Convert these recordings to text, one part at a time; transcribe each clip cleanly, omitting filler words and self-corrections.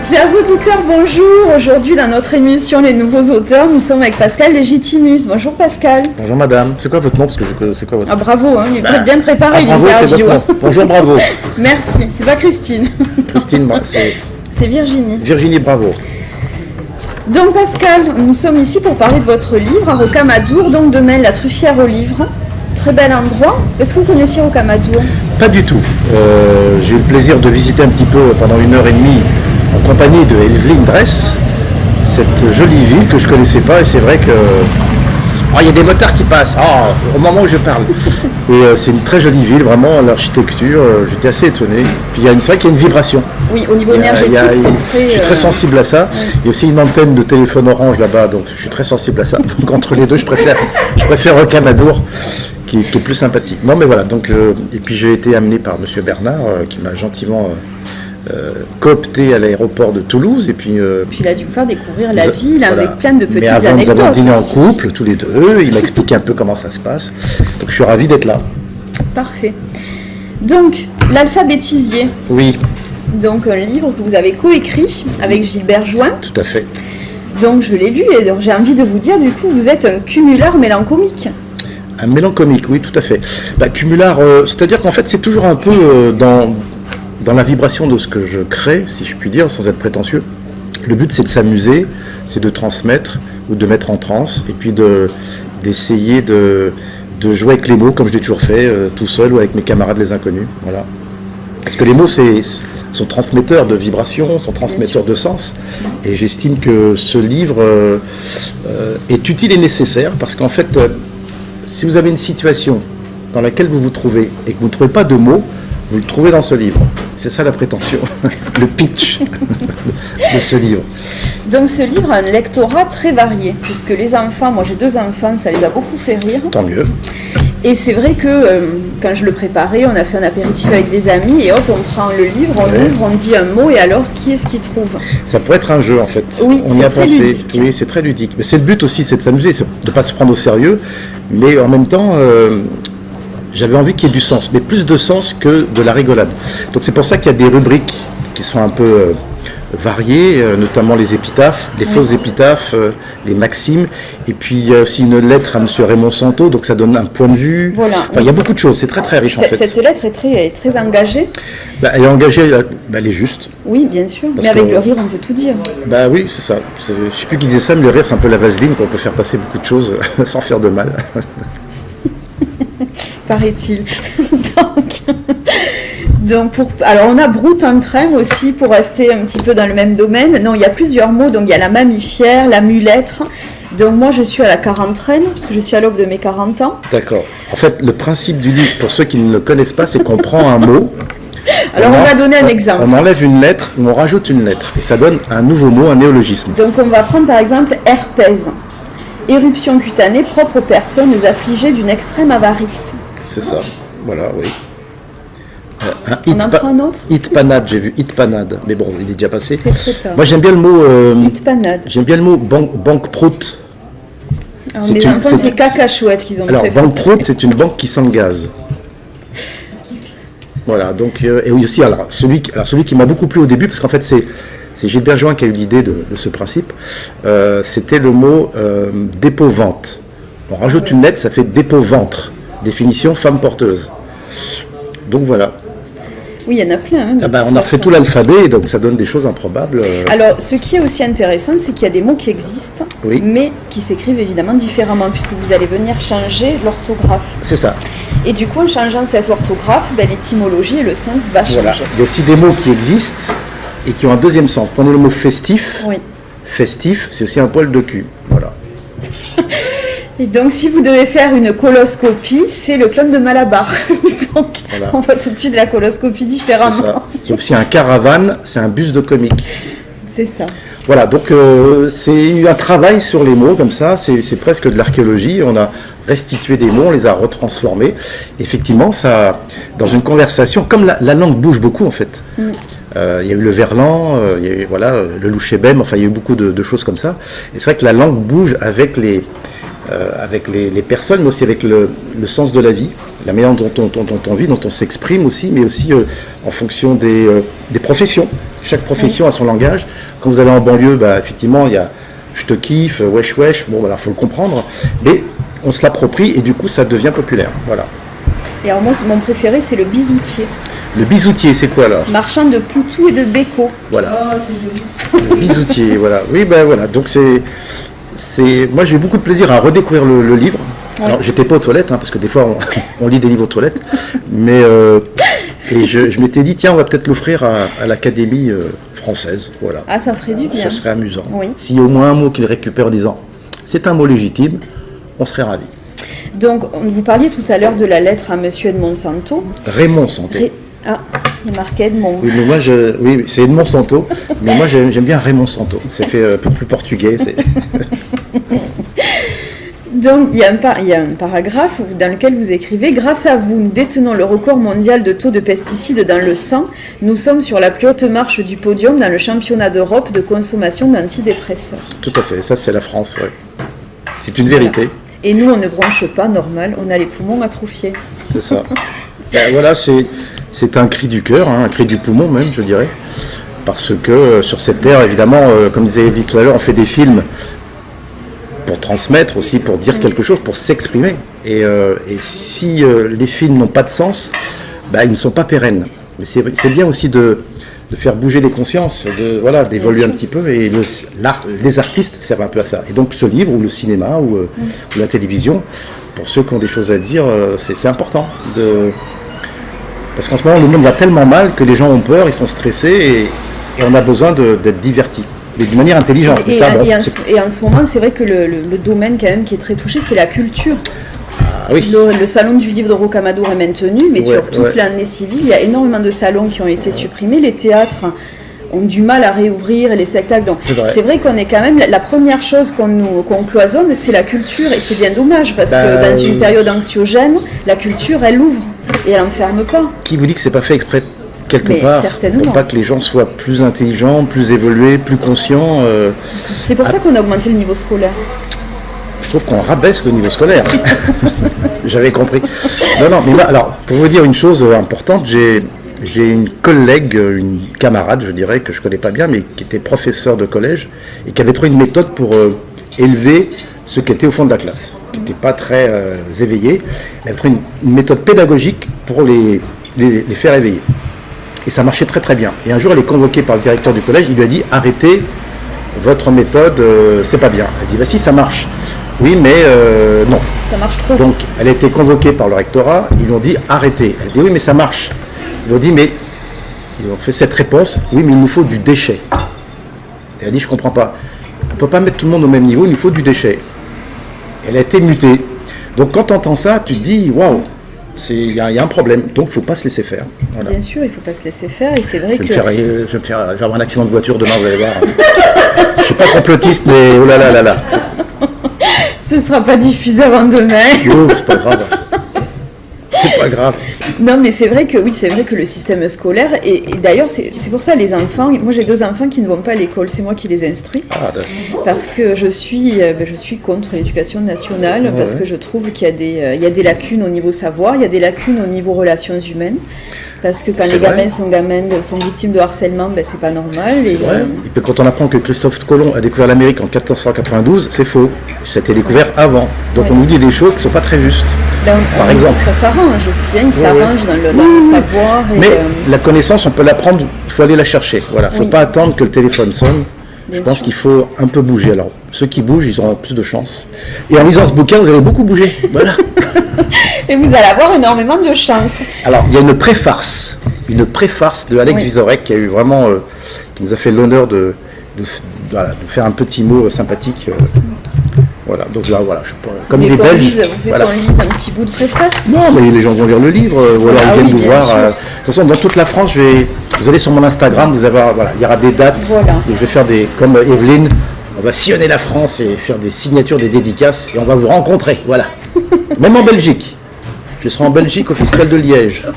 Chers auditeurs, bonjour. Aujourd'hui, dans notre émission Les Nouveaux Auteurs, nous sommes avec Pascal Légitimus. Bonjour Pascal. Bonjour madame. C'est quoi votre nom? Parce que c'est quoi votre nom? Ah bravo, hein, il est bien préparé bravo, l'interview. Bonjour, bravo. Merci, c'est pas Christine. Christine, c'est Virginie. Virginie, bravo. Donc Pascal, nous sommes ici pour parler de votre livre, à Rocamadour, donc de Maine, la truffière au livre. Très bel endroit. Est-ce que vous connaissiez Rocamadour? Pas du tout. J'ai eu le plaisir de visiter un petit peu pendant 1h30 en compagnie de Evelyne Dress, cette jolie ville que je connaissais pas, et c'est vrai que il y a des motards qui passent au moment où je parle. Et c'est une très jolie ville, vraiment, l'architecture, j'étais assez étonné. Puis c'est vrai qu'il y a une vibration. Oui, au niveau énergétique, c'est très... Je suis très sensible à ça. Oui. Il y a aussi une antenne de téléphone orange là-bas, donc je suis très sensible à ça. Donc entre les deux, je préfère Rocamadour, qui est plus sympathique. Non mais voilà, et puis j'ai été amené par monsieur Bernard, qui m'a gentiment coopté à l'aéroport de Toulouse, et puis il a dû vous faire découvrir la ville, voilà, avec plein de petites anecdotes. Mais avant, nous avons dîné en couple, tous les deux, il m'a expliqué un peu comment ça se passe, donc je suis ravi d'être là. Parfait. Donc, l'alphabétisier. Oui. Donc un livre que vous avez coécrit avec Gilbert Join. Tout à fait. Donc je l'ai lu, et donc j'ai envie de vous dire, du coup, vous êtes un cumulard mélancomique. Un mélancomique, oui, tout à fait. Cumulard, c'est-à-dire qu'en fait, c'est toujours un peu dans la vibration de ce que je crée, si je puis dire, sans être prétentieux. Le but, c'est de s'amuser, c'est de transmettre ou de mettre en transe, et puis d'essayer de jouer avec les mots, comme je l'ai toujours fait, tout seul ou avec mes camarades les inconnus. Voilà. Parce que les mots, sont transmetteurs de vibrations, sont transmetteurs de sens. Et j'estime que ce livre est utile et nécessaire, parce qu'en fait, si vous avez une situation dans laquelle vous vous trouvez et que vous ne trouvez pas de mots, vous le trouvez dans ce livre. C'est ça la prétention, le pitch de ce livre. Donc ce livre a un lectorat très varié, puisque les enfants, moi j'ai 2 enfants, ça les a beaucoup fait rire. Tant mieux. Et c'est vrai que quand je le préparais, on a fait un apéritif avec des amis, et hop, on prend le livre, on ouvre, on dit un mot, et alors qui est-ce qui trouve? Ça pourrait être un jeu en fait. Oui, c'est très ludique. Oui, c'est très ludique. Mais c'est le but aussi, c'est de s'amuser, c'est de ne pas se prendre au sérieux, mais en même temps... j'avais envie qu'il y ait du sens, mais plus de sens que de la rigolade. Donc c'est pour ça qu'il y a des rubriques qui sont un peu variées, notamment les épitaphes, les fausses épitaphes, les maximes, et puis il y a aussi une lettre à M. Raymond Santo, donc ça donne un point de vue. Voilà. Enfin, il y a beaucoup de choses, c'est très très riche en fait. Cette lettre est très engagée. Elle est engagée, elle est juste. Oui, bien sûr, mais avec le rire on peut tout dire. Oui, c'est ça. Je ne sais plus qui disait ça, mais le rire c'est un peu la vaseline, qu'on peut faire passer beaucoup de choses sans faire de mal. Paraît-il. Alors on a broute en train aussi, pour rester un petit peu dans le même domaine. Non, il y a plusieurs mots, donc il y a la mammifère, la mulêtre. Donc moi je suis à la quarantaine, parce que je suis à l'aube de mes 40 ans. D'accord. En fait, le principe du livre, pour ceux qui ne le connaissent pas, c'est qu'on prend un mot. Alors on va donner un exemple. On enlève une lettre, ou on rajoute une lettre, et ça donne un nouveau mot, un néologisme. Donc on va prendre par exemple herpès. Éruption cutanée propre aux personnes affligées d'une extrême avarice. C'est ça, voilà, oui. On en prend un autre? Hitpanade, j'ai vu Hitpanade, mais bon, il est déjà passé. C'est très tard. Moi j'aime bien le mot... Hitpanade. J'aime bien le mot banque-prout. Alors mes enfants, c'est cacachouette qu'ils ont préféré. Alors banque-prout, c'est une banque qui sent le gaz. Voilà, donc... et oui aussi, alors celui qui m'a beaucoup plu au début, parce qu'en fait c'est Gilbert Join qui a eu l'idée de ce principe, c'était le mot dépôt-vente. On rajoute une lettre, ça fait dépôt-ventre. Définition, femme porteuse. Donc voilà. Oui, il y en a plein. On a refait tout l'alphabet, donc ça donne des choses improbables. Alors, ce qui est aussi intéressant, c'est qu'il y a des mots qui existent, oui, mais qui s'écrivent évidemment différemment, puisque vous allez venir changer l'orthographe. C'est ça. Et du coup, en changeant cette orthographe, l'étymologie et le sens va changer. Voilà. Il y a aussi des mots qui existent et qui ont un deuxième sens. Prenez le mot festif. Oui. Festif, c'est aussi un poil de cul. Voilà. Et donc, si vous devez faire une coloscopie, c'est le clown de Malabar. Donc, voilà. On voit tout de suite la coloscopie différemment. C'est ça. Il y a aussi un caravane, c'est un bus de comique. C'est ça. Voilà, donc c'est un travail sur les mots, comme ça, c'est presque de l'archéologie. On a restitué des mots, on les a retransformés. Effectivement, ça, dans une conversation, comme la langue bouge beaucoup en fait. Il y a eu le verlan, il y a eu le louchébem, enfin il y a eu beaucoup de choses comme ça. Et c'est vrai que la langue bouge avec les personnes, mais aussi avec le sens de la vie. la manière dont on vit, dont on s'exprime aussi, mais aussi en fonction des professions. Chaque profession a son langage. Quand vous allez en banlieue, effectivement, il y a je te kiffe, wesh wesh, bon voilà, faut le comprendre, mais on se l'approprie et du coup ça devient populaire, voilà. Et alors moi, mon préféré, c'est le bisoutier. Le bisoutier, c'est quoi alors? Marchand de poutou et de béco. Voilà. Oh, c'est joli. Le bisoutier, voilà. Oui, voilà, donc moi j'ai eu beaucoup de plaisir à redécouvrir le livre. Ouais. Alors j'étais pas aux toilettes, parce que des fois on lit des livres aux toilettes, mais et je m'étais dit tiens, on va peut-être l'offrir à l'Académie française, voilà. Ah, ça ferait du bien. Ça serait amusant. Oui. S'il y a au moins un mot qu'il récupère en disant c'est un mot légitime, on serait ravis. Donc vous parliez tout à l'heure de la lettre à Monsieur Edmond Santo. Raymond Santo. Ah, il est marqué Edmond. Oui, mais moi oui, c'est Edmond Santo, mais moi j'aime bien Raymond Santo. C'est fait un peu plus portugais. Donc, il y a un paragraphe dans lequel vous écrivez « Grâce à vous, nous détenons le record mondial de taux de pesticides dans le sang. Nous sommes sur la plus haute marche du podium dans le championnat d'Europe de consommation d'antidépresseurs. » Tout à fait, ça c'est la France, oui. C'est une vérité. Voilà. Et nous, on ne bronche pas, normal, on a les poumons atrophiés. C'est ça. Voilà, c'est un cri du cœur, un cri du poumon même, je dirais. Parce que sur cette terre, évidemment, comme disait Evelyne tout à l'heure, on fait des films pour transmettre aussi, pour dire quelque chose, pour s'exprimer. Et si les films n'ont pas de sens, ils ne sont pas pérennes. Mais c'est bien aussi de faire bouger les consciences, d'évoluer un petit peu. Et les artistes servent un peu à ça. Et donc ce livre, ou le cinéma, ou la télévision, pour ceux qui ont des choses à dire, c'est important. Parce qu'en ce moment, le monde va tellement mal que les gens ont peur, ils sont stressés, et on a besoin d'être divertis. Et d'une manière intelligente. Et en ce moment, c'est vrai que le domaine quand même qui est très touché, c'est la culture. Ah, oui. Le salon du livre de Rocamadour est maintenu, mais sur toute l'année civile, il y a énormément de salons qui ont été supprimés. Les théâtres ont du mal à réouvrir, et les spectacles. Donc c'est vrai qu'on est quand même, la première chose qu'on cloisonne, c'est la culture, et c'est bien dommage, parce que dans une période anxiogène, la culture, elle ouvre, et elle n'enferme pas. Qui vous dit que c'est pas fait exprès quelque part, pour pas que les gens soient plus intelligents, plus évolués, plus conscients. C'est pour ça qu'on a augmenté le niveau scolaire. Je trouve qu'on rabaisse le niveau scolaire. J'avais compris. Non, mais là, alors, pour vous dire une chose importante, j'ai une collègue, une camarade, je dirais, que je connais pas bien, mais qui était professeur de collège, et qui avait trouvé une méthode pour élever ceux qui étaient au fond de la classe, qui n'étaient pas très éveillés. Elle avait trouvé une méthode pédagogique pour les faire éveiller. Et ça marchait très très bien. Et un jour, elle est convoquée par le directeur du collège, il lui a dit « Arrêtez, votre méthode, c'est pas bien ». Elle dit « Bah si, ça marche ». Oui, mais non. Ça marche trop. Donc, elle a été convoquée par le rectorat, ils lui ont dit « Arrêtez ». Elle dit « Oui, mais ça marche ». Ils lui ont dit « Mais…» Ils ont fait cette réponse « Oui, mais il nous faut du déchet ». Et elle a dit « Je comprends pas. On ne peut pas mettre tout le monde au même niveau, il nous faut du déchet ». Elle a été mutée. Donc, quand tu entends ça, tu te dis « Waouh ». Il y a un problème, donc il ne faut pas se laisser faire. Voilà. Bien sûr, il ne faut pas se laisser faire, et c'est vrai que... Je vais avoir un accident de voiture demain, vous allez voir. Je ne suis pas complotiste, mais oh là là là là. Ce ne sera pas diffusé avant demain. Non, c'est pas grave. C'est pas grave. Non, mais c'est vrai que le système scolaire, et d'ailleurs c'est pour ça les enfants, moi j'ai 2 enfants qui ne vont pas à l'école, c'est moi qui les instruis, parce que je suis contre l'éducation nationale, parce que je trouve qu'il y a des lacunes au niveau savoir, il y a des lacunes au niveau relations humaines, parce que quand les gamins sont victimes de harcèlement, c'est pas normal. Et puis quand on apprend que Christophe Colomb a découvert l'Amérique en 1492, c'est faux, c'était découvert avant, donc on nous dit des choses qui ne sont pas très justes. Par exemple. Ça s'arrange aussi, il s'arrange dans le savoir. Mais la connaissance, on peut l'apprendre, il faut aller la chercher. Voilà, il ne faut pas attendre que le téléphone sonne. Je pense qu'il faut un peu bouger. Alors, ceux qui bougent, ils auront plus de chance. Et en lisant ce bouquin, vous allez beaucoup bouger. Voilà. Et vous allez avoir énormément de chance. Alors, il y a une préface de Alex Vizorek qui a eu vraiment, qui nous a fait l'honneur de faire un petit mot sympathique. Voilà, donc là, voilà, comme des Belges. Vous voulez qu'on lise un petit bout de préface? Non, mais les gens vont lire le livre, ou alors ils viennent nous voir. De toute façon, dans toute la France, vous allez sur mon Instagram, il y aura des dates. Voilà. Et je vais faire comme Evelyne, on va sillonner la France et faire des signatures, des dédicaces, et on va vous rencontrer, voilà. Même en Belgique. Je serai en Belgique au Festival de Liège.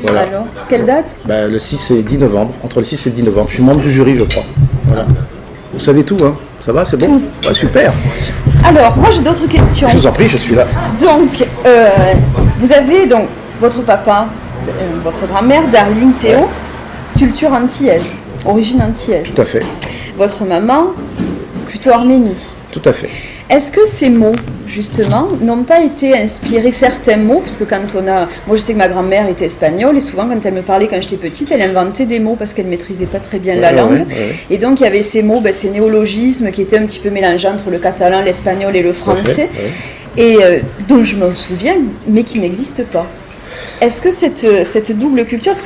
Voilà. Alors, quelle date? Le 6 et 10 novembre, entre le 6 et le 10 novembre. Je suis membre du jury, je crois. Voilà. Vous savez tout, hein? Ça va, c'est bon? Super. Alors, moi j'ai d'autres questions. Je vous en prie, je suis là. Donc, Vous avez donc votre papa, votre grand-mère, Darling, Théo, culture antillaise, origine antillaise. Tout à fait. Votre maman, plutôt Arménie. Tout à fait. Est-ce que ces mots, justement, n'ont pas été inspirés, certains mots, parce que quand on a... Moi, je sais que ma grand-mère était espagnole, et souvent, quand elle me parlait quand j'étais petite, elle inventait des mots parce qu'elle ne maîtrisait pas très bien la langue. Et donc, il y avait ces mots, ces néologismes qui étaient un petit peu mélangés entre le catalan, l'espagnol et le français, et dont je me souviens, mais qui n'existent pas. Est-ce que cette double culture, est-ce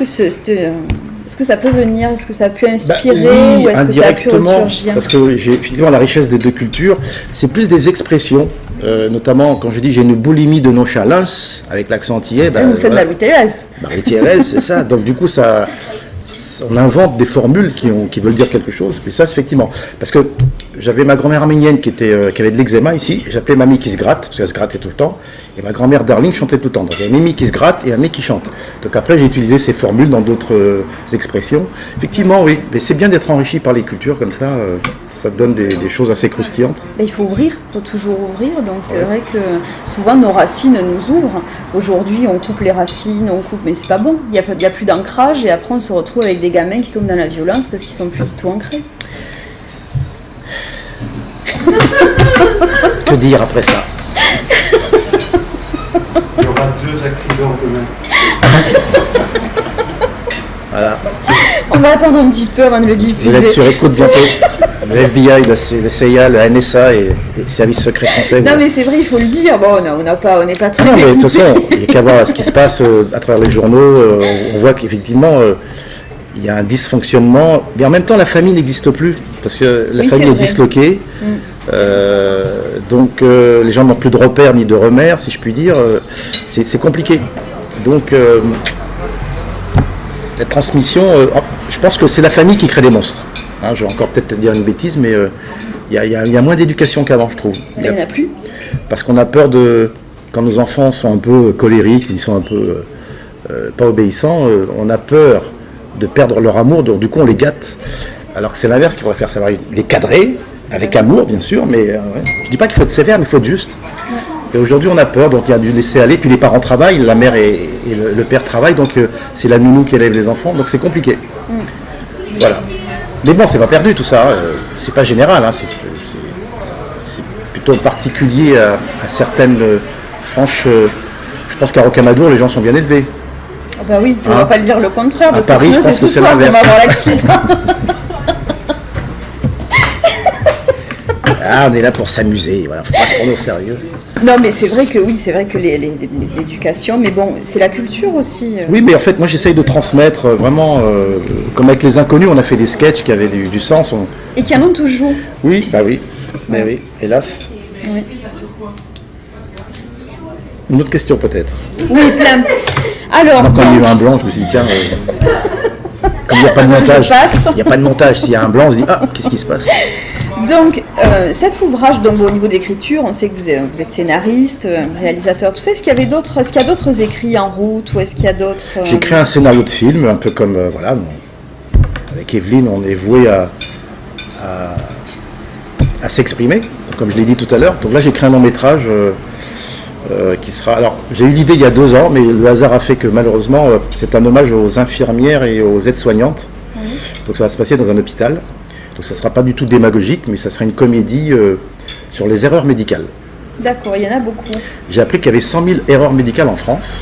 que ça peut venir, est-ce que ça a pu inspirer, oui, ou est-ce que ça a pu ressurgir? Parce que j'ai effectivement la richesse des deux cultures, c'est plus des expressions, notamment quand je dis j'ai une boulimie de nonchalance, avec l'accent antillais. Vous faites de la Louis-Thérèse. Louis-Thérèse, c'est ça, donc du coup on invente des formules qui veulent dire quelque chose, mais ça c'est effectivement, parce que j'avais ma grand-mère arménienne qui avait de l'eczéma ici, j'appelais Mamie qui se gratte, parce qu'elle se grattait tout le temps, et ma grand-mère Darling chantait tout le temps, donc il y a Mimi qui se gratte et Amé qui chante. Donc après j'ai utilisé ces formules dans d'autres expressions. Effectivement oui, mais c'est bien d'être enrichi par les cultures comme ça, ça donne des choses assez croustillantes. Il faut ouvrir, il faut toujours ouvrir, donc c'est vrai que souvent nos racines nous ouvrent. Aujourd'hui on coupe les racines, mais c'est pas bon, il n'y a plus d'ancrage, et après on se retrouve avec des gamins qui tombent dans la violence parce qu'ils sont plus du tout ancrés. Que dire après ça? Il y aura 2 accidents demain. Voilà. On va attendre un petit peu avant de le diffuser. Vous êtes sur écoute bientôt. Le FBI, le CIA, le NSA et les services secrets français. Non mais c'est vrai, il faut le dire. Bon, on n'est pas très. Non mais de toute façon, il n'y a qu'à voir ce qui se passe à travers les journaux. On voit qu'effectivement, il y a un dysfonctionnement. Mais en même temps, la famille n'existe plus parce que la famille est disloquée. Donc les gens n'ont plus de repères ni de remères, si je puis dire. C'est compliqué. Donc la transmission, je pense que c'est la famille qui crée des monstres. Hein, je vais encore peut-être te dire une bêtise, mais il y a moins d'éducation qu'avant, je trouve. Il n'y en a plus. Parce qu'on a peur quand nos enfants sont un peu colériques, ils sont un peu pas obéissants, on a peur de perdre leur amour, donc du coup on les gâte. Alors que c'est l'inverse qu'il faudrait faire, savoir les cadrer, avec amour bien sûr, mais je dis pas qu'il faut être sévère, mais il faut être juste. Et aujourd'hui on a peur, donc il y a dû laisser aller, puis les parents travaillent, la mère et le père travaillent, donc c'est la nounou qui élève les enfants, donc c'est compliqué. Voilà. Mais bon, c'est pas perdu tout ça, c'est pas général, hein, c'est plutôt particulier à certaines franches. Je pense qu'à Rocamadour, les gens sont bien élevés. Ah bah oui, on va pas le dire le contraire, parce que sinon c'est ce soir qu'on va avoir l'accident. Ah, on est là pour s'amuser, voilà, faut pas se prendre au sérieux. Non, mais c'est vrai que l'éducation, mais bon, c'est la culture aussi. Oui, mais en fait, moi j'essaye de transmettre vraiment, comme avec les inconnus, on a fait des sketchs qui avaient du sens. Et qui en ont toujours. Oui, bah oui, mais oui, hélas. Oui. Une autre question peut-être. Oui, plein. Alors. Quand il y a eu un blanc, je me suis dit, tiens, comme il n'y a pas de montage, il n'y a pas de montage, s'il y a un blanc, on se dit, ah, qu'est-ce qui se passe? Donc, cet ouvrage, donc, au niveau d'écriture, on sait que vous êtes scénariste, réalisateur, tout ça. Est-ce qu'il y a d'autres écrits en route, ou est-ce qu'il y a d'autres... J'ai écrit un scénario de film, un peu comme, voilà, avec Evelyne, on est voué à s'exprimer, comme je l'ai dit tout à l'heure. Donc là, j'ai écrit un long métrage qui sera... Alors, j'ai eu l'idée il y a 2 ans, mais le hasard a fait que, malheureusement, c'est un hommage aux infirmières et aux aides-soignantes. Oui. Donc ça va se passer dans un hôpital. Donc ça ne sera pas du tout démagogique, mais ça sera une comédie sur les erreurs médicales. D'accord, il y en a beaucoup. J'ai appris qu'il y avait 100 000 erreurs médicales en France.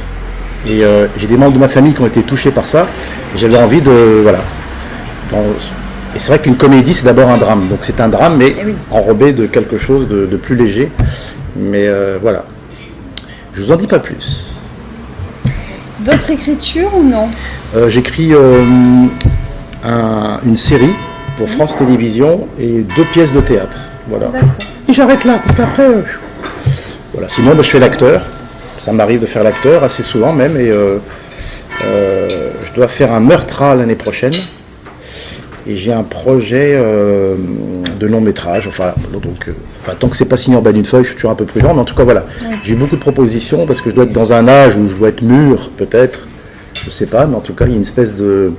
Et j'ai des membres de ma famille qui ont été touchés par ça. Et j'avais envie de... Voilà. Et c'est vrai qu'une comédie, c'est d'abord un drame. Donc c'est un drame, mais enrobé de quelque chose de plus léger. Mais voilà. Je vous en dis pas plus. D'autres écritures ou non? J'écris une série pour France Télévisions et 2 pièces de théâtre. Voilà. Et j'arrête là, parce qu'après, voilà. Sinon, je fais l'acteur. Ça m'arrive de faire l'acteur assez souvent même. Et je dois faire un Meurtra l'année prochaine. Et j'ai un projet de long métrage. Enfin, tant que c'est pas signé en bas d'une feuille, je suis toujours un peu prudent. Mais en tout cas, voilà. Ouais. J'ai eu beaucoup de propositions parce que je dois être dans un âge où je dois être mûr, peut-être. Je sais pas, mais en tout cas, il y a une espèce de...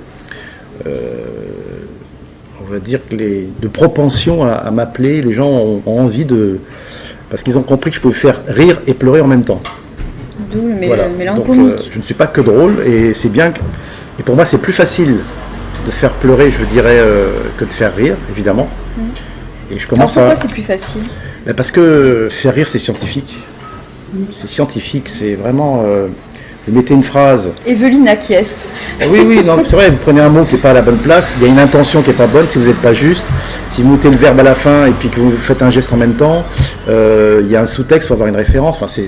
on va dire que de propension à m'appeler, les gens ont envie de... Parce qu'ils ont compris que je pouvais faire rire et pleurer en même temps. D'où le Voilà. mélange Donc, comique. je ne suis pas que drôle et c'est bien. Et pour moi, c'est plus facile de faire pleurer, je dirais, que de faire rire, évidemment. Et je commence Alors pourquoi c'est plus facile? Ben parce que faire rire, c'est scientifique. C'est scientifique, c'est vraiment. Vous mettez une phrase. Evelyne acquiesce. Oui, non, c'est vrai, vous prenez un mot qui n'est pas à la bonne place, il y a une intention qui n'est pas bonne, si vous n'êtes pas juste, si vous mettez le verbe à la fin et puis que vous faites un geste en même temps, il y a un sous-texte, il faut avoir une référence. Enfin, c'est...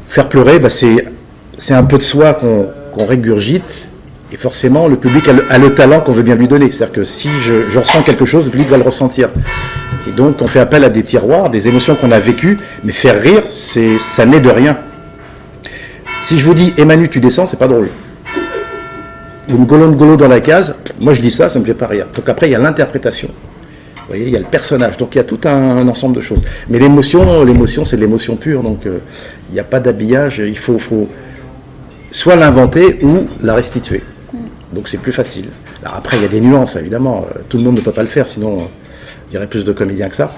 Faire pleurer, bah, c'est un peu de soi qu'on régurgite, et forcément, le public a le talent qu'on veut bien lui donner. C'est-à-dire que si je ressens quelque chose, le public va le ressentir. Et donc, on fait appel à des tiroirs, des émotions qu'on a vécues, mais faire rire, ça n'est de rien. Si je vous dis Emmanuel, tu descends, c'est pas drôle. Ou une golo dans la case, moi je dis ça, ça me fait pas rire. Donc après, il y a l'interprétation. Vous voyez, il y a le personnage. Donc il y a tout un ensemble de choses. Mais l'émotion, c'est de l'émotion pure. Donc il n'y a pas d'habillage. Il faut soit l'inventer ou la restituer. Donc c'est plus facile. Alors après, il y a des nuances, évidemment. Tout le monde ne peut pas le faire, sinon il y aurait plus de comédiens que ça.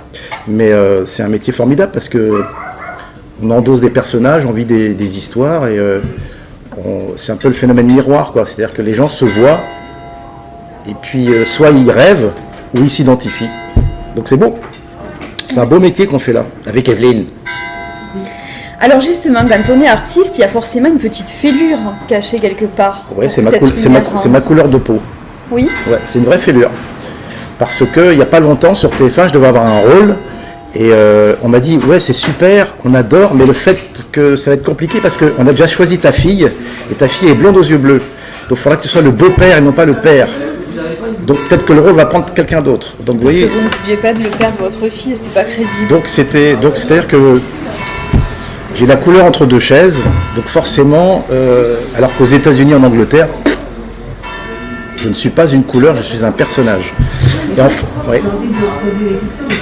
Mais c'est un métier formidable parce que on endosse des personnages, on vit des histoires et c'est un peu le phénomène miroir, quoi. C'est-à-dire que les gens se voient et puis soit ils rêvent ou ils s'identifient. Donc c'est beau. C'est un beau métier qu'on fait là, avec Evelyne. Alors justement, quand on est artiste, il y a forcément une petite fêlure cachée quelque part. Oui, c'est ma couleur de peau. Oui. Ouais, c'est une vraie fêlure. Parce qu'il n'y a pas longtemps, sur TF1, je devais avoir un rôle. Et on m'a dit, ouais, c'est super, on adore, mais le fait que ça va être compliqué parce qu'on a déjà choisi ta fille, et ta fille est blonde aux yeux bleus. Donc il faudra que tu sois le beau-père et non pas le père. Donc peut-être que le rôle va prendre quelqu'un d'autre. Donc vous voyez. Parce que vous ne pouviez pas être le père de votre fille, c'était pas crédible. Donc c'est-à-dire que j'ai la couleur entre deux chaises, donc forcément, alors qu'aux États-Unis, en Angleterre, je ne suis pas une couleur, je suis un personnage. Et enfin, ouais. J'ai envie de poser les questions, mais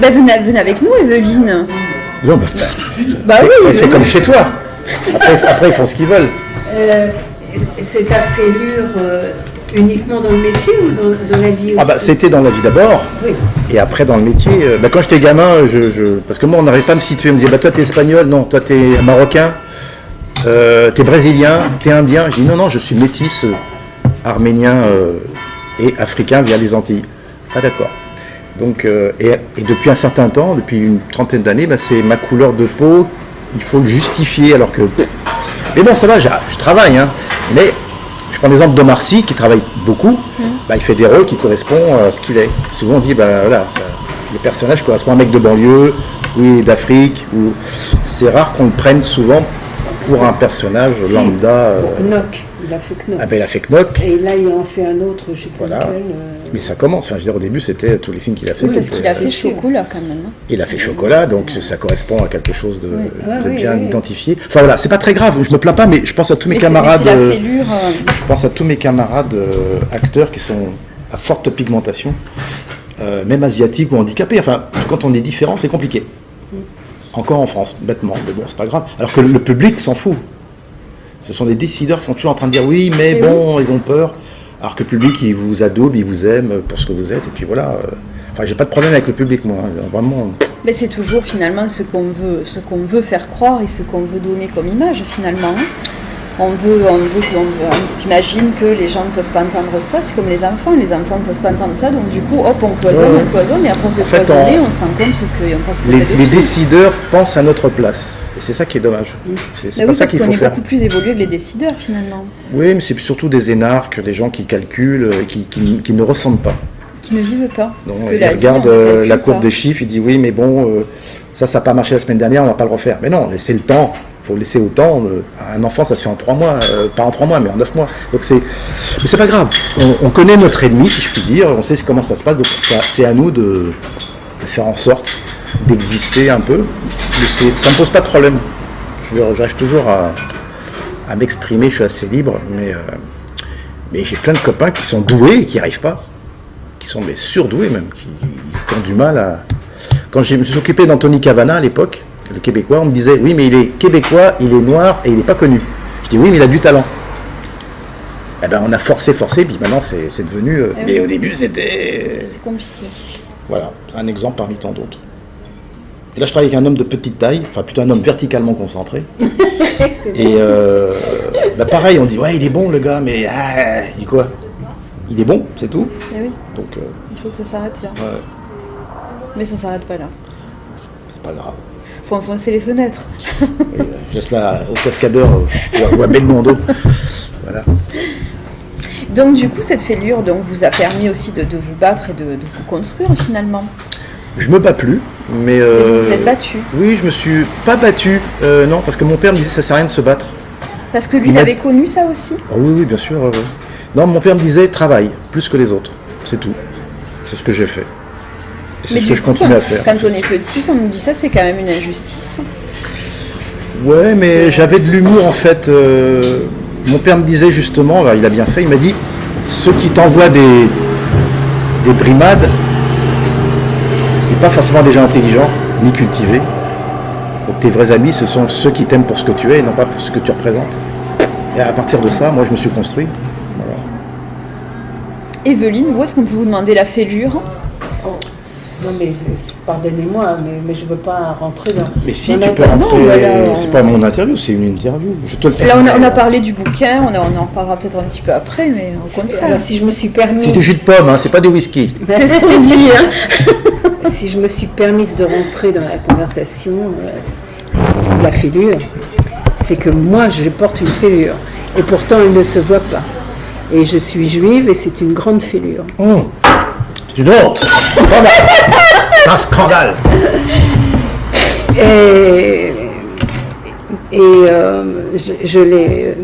Ben, venez avec nous, Evelyne. Non, Bah oui. Fais comme chez toi. Après, ils font ce qu'ils veulent. c'est ta fêlure uniquement dans le métier ou dans la vie aussi? Ah bah c'était dans la vie d'abord, Oui. et après dans le métier. Quand j'étais gamin, parce que moi on n'arrivait pas à me situer, on me disait bah toi t'es espagnol, non, toi t'es marocain, t'es brésilien, t'es indien. Je dis non, je suis métis, arménien et africain via les Antilles. Ah d'accord. Donc, et depuis un certain temps, depuis une trentaine d'années, c'est ma couleur de peau, il faut le justifier alors que... Mais bon, ça va, je travaille, hein. Mais je prends l'exemple d'Omar Sy qui travaille beaucoup, il fait des rôles qui correspondent à ce qu'il est. Souvent on dit, voilà, le personnage correspond à un mec de banlieue, oui, d'Afrique, ou... c'est rare qu'on le prenne souvent pour un personnage lambda. Knock, il a fait Knock. Ah ben il a fait Knock. Et là il en fait un autre, je sais pas Voilà. lequel. Mais ça commence, enfin je veux dire au début c'était tous les films qu'il a fait. Oui, parce qu'il a fait sûr. Chocolat quand même. Il a fait Chocolat, donc ça correspond à quelque chose de Oui, bien oui. identifié. Enfin voilà, c'est pas très grave, je me plains pas, mais je pense à tous mes camarades. C'est la fêlure. Je pense à tous mes camarades acteurs qui sont à forte pigmentation, même asiatiques ou handicapés. Enfin, quand on est différent, c'est compliqué. Encore en France, bêtement, mais bon, c'est pas grave. Alors que le public s'en fout. Ce sont les décideurs qui sont toujours en train de dire oui, mais bon, ils ont peur. Alors que le public, il vous adoube, il vous aime pour ce que vous êtes, et puis voilà. Enfin, j'ai pas de problème avec le public, moi, vraiment. Mais c'est toujours finalement ce qu'on veut faire croire et ce qu'on veut donner comme image finalement. On s'imagine que les gens ne peuvent pas entendre ça, c'est comme les enfants ne peuvent pas entendre ça, donc du coup, hop, on cloisonne, et à force de cloisonner, on se rend compte qu'on passe les décideurs pensent à notre place, et c'est ça qui est dommage. C'est pas ça qu'il faut faire. Parce qu'on est beaucoup plus évolué que les décideurs finalement. Oui, mais c'est surtout des énarques, des gens qui calculent, et qui ne ressentent pas. Qui ne vivent pas. Donc, Parce que il regarde la courbe des chiffres, il dit oui, mais bon, ça n'a pas marché la semaine dernière, on va pas le refaire. Mais non, laissez le temps. Il faut laisser autant. Un enfant, ça se fait en 3 mois, pas en 3 mois, mais en 9 mois. Donc mais c'est pas grave. On connaît notre ennemi, si je puis dire. On sait comment ça se passe. Donc c'est à nous de faire en sorte d'exister un peu. Mais ça me pose pas de problème. J'arrive toujours à m'exprimer. Je suis assez libre, mais j'ai plein de copains qui sont doués et qui n'y arrivent pas, qui sont surdoués même, qui ont du mal à. Quand je me suis occupé d'Anthony Cavana à l'époque, le Québécois, on me disait oui, mais il est québécois, il est noir et il n'est pas connu. Je dis oui, mais il a du talent. Eh ben on a forcé, puis maintenant c'est devenu. Mais au début c'était. C'est compliqué. Voilà, un exemple parmi tant d'autres. Et là, je travaille avec un homme de petite taille, enfin plutôt un homme verticalement concentré. Et pareil, on dit ouais, il est bon le gars, mais il dit quoi? Il est bon, c'est tout. Eh oui. Donc, il faut que ça s'arrête là. ouais, Mais ça s'arrête pas là. c'est pas grave. Faut enfoncer les fenêtres. Je laisse là au cascadeur ou à Belmondo. Voilà. Donc du coup, cette fêlure vous a permis aussi de vous battre et de vous construire finalement. Je me bats plus, mais... Et vous vous êtes battu. Oui, je me suis pas battu, non, parce que mon père me disait ça sert à rien de se battre. Parce que lui, il avait connu ça aussi. Ah oui, bien sûr. Non, mon père me disait travaille, plus que les autres, c'est tout. C'est ce que j'ai fait. Et c'est ce que je continue à faire. Quand on est petit, quand on nous dit ça, c'est quand même une injustice. Ouais, mais j'avais de l'humour en fait. Mon père me disait justement, il a bien fait, il m'a dit, ceux qui t'envoient des brimades, c'est pas forcément des gens intelligents, ni cultivés. Donc tes vrais amis, ce sont ceux qui t'aiment pour ce que tu es et non pas pour ce que tu représentes. Et à partir de ça, moi je me suis construit. Voilà. Evelyne, vous, est-ce qu'on peut vous demander la fêlure? Non mais pardonnez-moi, mais je veux pas rentrer dans... Mais si, dans tu la- peux rentrer, Non, voilà, c'est pas mon interview, c'est une interview. Je te le Là, permets. on a parlé du bouquin, on en reparlera peut-être un petit peu après, mais au contraire. Alors si je me suis permis... C'est du jus de pomme, hein, c'est pas du whisky. C'est ce qu'on dit. Hein. Si je me suis permise de rentrer dans la conversation sur la fêlure, c'est que moi je porte une fêlure et pourtant elle ne se voit pas. Et je suis juive et c'est une grande fêlure. C'est une honte. Scandale. C'est un scandale. Je l'ai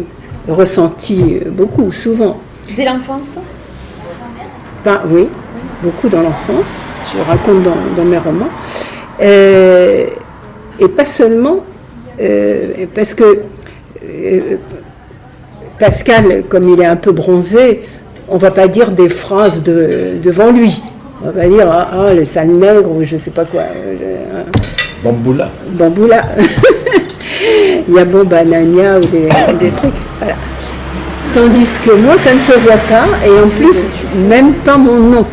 ressenti beaucoup, souvent. Dès l'enfance? Oui, beaucoup dans l'enfance, je raconte dans mes romans. Et pas seulement, parce que Pascal, comme il est un peu bronzé, on ne va pas dire des phrases devant lui. On va pas dire « Ah, le sale nègre » ou je ne sais pas quoi. Bamboula. Bamboula. Il y a Banania ou des trucs. Voilà. Tandis que moi, ça ne se voit pas, et en plus, même pas mon nom.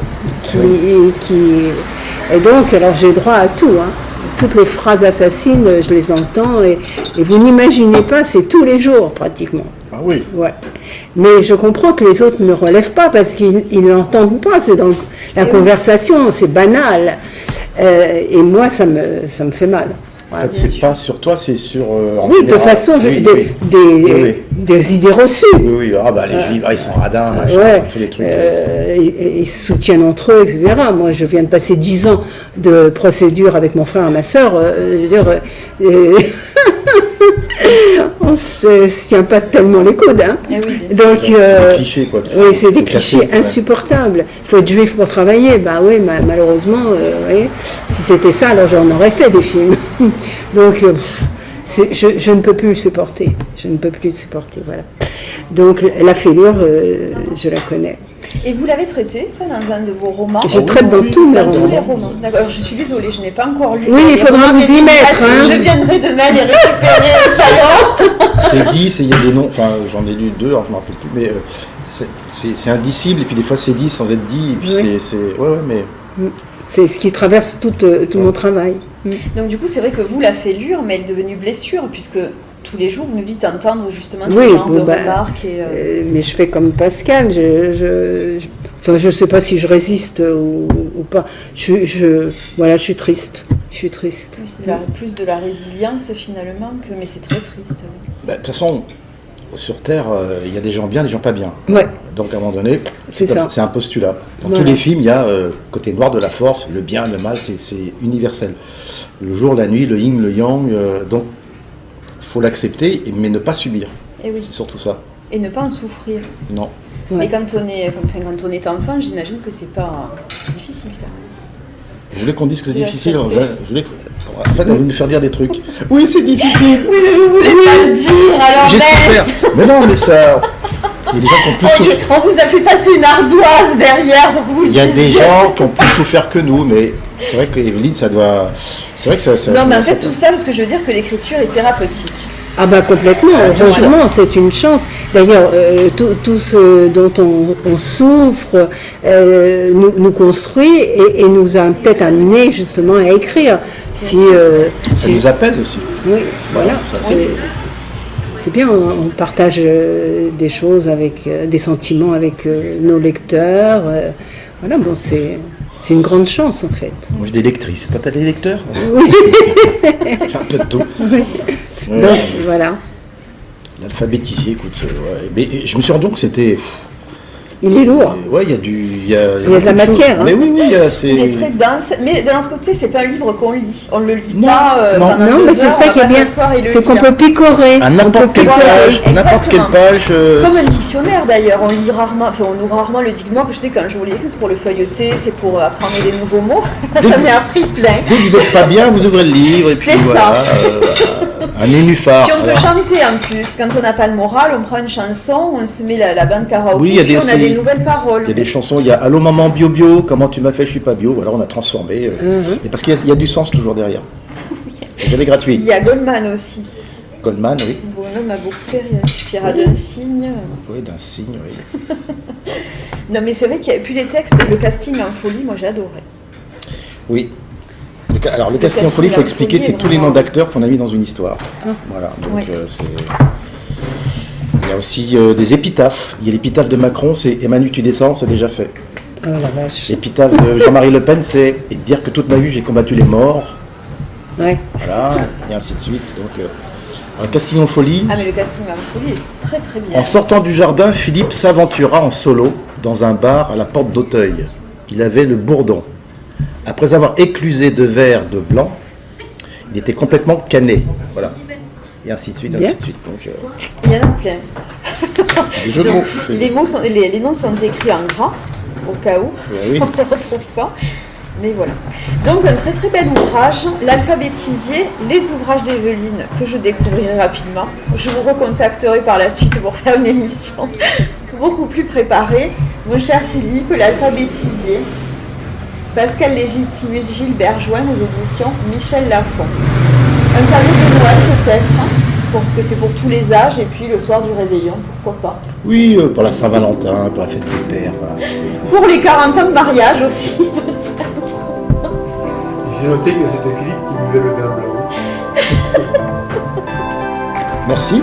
Et donc, alors j'ai droit à tout. Hein. Toutes les phrases assassines, je les entends, et vous n'imaginez pas, c'est tous les jours pratiquement. Ah oui. Ouais. Mais je comprends que les autres ne relèvent pas parce qu'ils ne l'entendent pas, c'est dans la conversation, c'est banal. Et moi, ça me fait mal. En fait, c'est pas sur toi, c'est sur. Oui, de façon, des idées reçues. Oui. Ah bah les juifs, ils sont radins, machin, tous les trucs. Ils se soutiennent entre eux, etc. Moi, je viens de passer 10 ans de procédure avec mon frère et ma sœur. Je veux dire, on ne se tient pas tellement les coudes. Hein. Oui, donc, c'est des clichés, quoi. Oui, c'est des clichés clichés insupportables. Il faut être juif pour travailler. Bah oui, malheureusement, si c'était ça, alors j'en aurais fait des films. Donc, je ne peux plus le supporter. Je ne peux plus le supporter, voilà. Donc, la fêlure, je la connais. Et vous l'avez traité, ça, dans un de vos romans? Je traite dans tous mes Dans tous les romans. romans. D'accord. Alors, je suis désolée, je n'ai pas encore lu. Oui, il faudra vous y mettre. Hein. Je viendrai demain les récupérer au salon. C'est 10 et il y a des noms, enfin j'en ai lu 2, alors je ne me rappelle plus, mais c'est indicible, et puis des fois c'est dit sans être dit, et puis Oui. mais... C'est ce qui traverse tout mon travail. Donc du coup, c'est vrai que vous, la fêlure, mais elle est devenue blessure, puisque tous les jours, vous nous dites d'entendre justement ce genre de remarques. Mais je fais comme Pascal, enfin, je ne sais pas si je résiste ou pas. Voilà, je suis triste. Je suis triste. Oui, c'est plus de la résilience finalement, mais c'est très triste. De toute façon, sur Terre, il y a des gens bien, des gens pas bien. Ouais. Donc à un moment donné, c'est un postulat. Dans Voilà. tous les films, il y a côté noir de la force, le bien, le mal, c'est universel. Le jour, la nuit, le yin, le yang, donc il faut l'accepter, mais ne pas subir. Et oui. C'est surtout ça. Et ne pas en souffrir. Non. Ouais. Mais quand on est enfant, j'imagine que c'est difficile quand même. Vous voulez qu'on dise que c'est C'est difficile? accepté. En fait, elle veut nous faire dire des trucs. Oui, c'est difficile. Oui, mais vous voulez pas le dire, alors J'ai souffert. Mais non, mais ça... Il y a des gens qui ont plus souffert. On vous a fait passer une ardoise derrière pour que vous le Il y a des disiez. gens qui ont plus souffert que nous, mais c'est vrai que Evelyne, ça doit... C'est vrai que ça... Non, mais en fait, tout ça, parce que je veux dire que l'écriture est thérapeutique. Ah bah complètement, franchement, c'est une chance. D'ailleurs, tout ce dont on souffre nous construit et nous a peut-être amené justement à écrire. Ça nous apaise aussi. Oui, voilà. C'est bien, on partage des choses avec des sentiments avec nos lecteurs. Voilà, bon, c'est une grande chance en fait. Moi j'ai des lectrices. Toi t'as des lecteurs? Oui. J'ai un peu de tout. Oui. Ouais. Donc voilà. L'alphabétisier, écoute, ouais. Mais je me suis rendu compte que c'était. Il est lourd. Ouais, il y a Il y a de la beaucoup matière. choses. Mais oui, Il est très dense, mais de l'autre côté, c'est pas un livre qu'on lit. On le lit Non, pas non. pendant Non, 2 mais c'est heures, ça on qui est va pas bien. s'asseoir et le C'est qu'on lire. peut picorer. À n'importe quelle Voilà, page, exactement. Comme un dictionnaire d'ailleurs, on lit rarement, enfin on ouvre rarement le dictionnaire. Je sais qu'un jour c'est pour le feuilleter, c'est pour apprendre des nouveaux mots. J'en ai appris plein. Dès que vous n'êtes pas bien, vous ouvrez le livre et puis C'est voilà. Un nénuphar. Puis on peut Alors, chanter en plus. Quand on n'a pas le moral, on prend une chanson, on se met la bande karaoké, Oui, il y a puis des- on a des nouvelles paroles. il y a des chansons, il y a Allô maman bio bio, comment tu m'as fait, je suis pas bio. Voilà, on a transformé. Et parce qu'il y a du sens toujours derrière. C'est jamais Il gratuit. y a Goldman aussi. Goldman, oui. Bonhomme m'a beaucoup fait rire. Il suffira d'un signe. Oui, d'un signe, oui. Non mais c'est vrai qu'il y a puis les textes, le casting en folie, moi j'ai adoré. Oui. Alors le casting en folie, il faut expliquer, c'est tous les noms d'acteurs qu'on a mis dans une histoire. Voilà, donc Ouais. c'est... Il y a aussi des épitaphes. Il y a l'épitaphe de Macron, c'est Emmanuel tu descends, c'est déjà fait. Oh la vache. L'épitaphe de Jean-Marie Le Pen, c'est dire que toute ma vie j'ai combattu les morts. Ouais. Voilà, et ainsi de suite. Donc, un casting en folie. Ah mais le casting en folie est très très bien. En sortant du jardin, Philippe s'aventura en solo dans un bar à la porte d'Auteuil. Il avait le bourdon. Après avoir éclusé 2 verres de blanc, il était complètement cané. Voilà. Et ainsi de suite, Bien. ainsi de suite. Donc, Il y en a plein. c'est des jeux de Donc, mots. C'est- les noms sont écrits en gras, au cas où oui. on ne les retrouve pas. Mais voilà. Donc un très très bel ouvrage, l'alphabétisier, les ouvrages d'Evelyne que je découvrirai rapidement. Je vous recontacterai par la suite pour faire une émission beaucoup plus préparée. Mon cher Philippe, l'alphabétisier. Pascal Légitimus, Gilbert Join aux éditions Michel Lafon. Un cadeau de Noël peut-être, hein, parce que c'est pour tous les âges, et puis le soir du réveillon, pourquoi pas. Oui, pour la Saint-Valentin, pour la fête des pères. Voilà, c'est- Pour les 40 ans de mariage aussi, peut-être. J'ai noté que c'était Philippe qui buvait le vin blanc. Merci.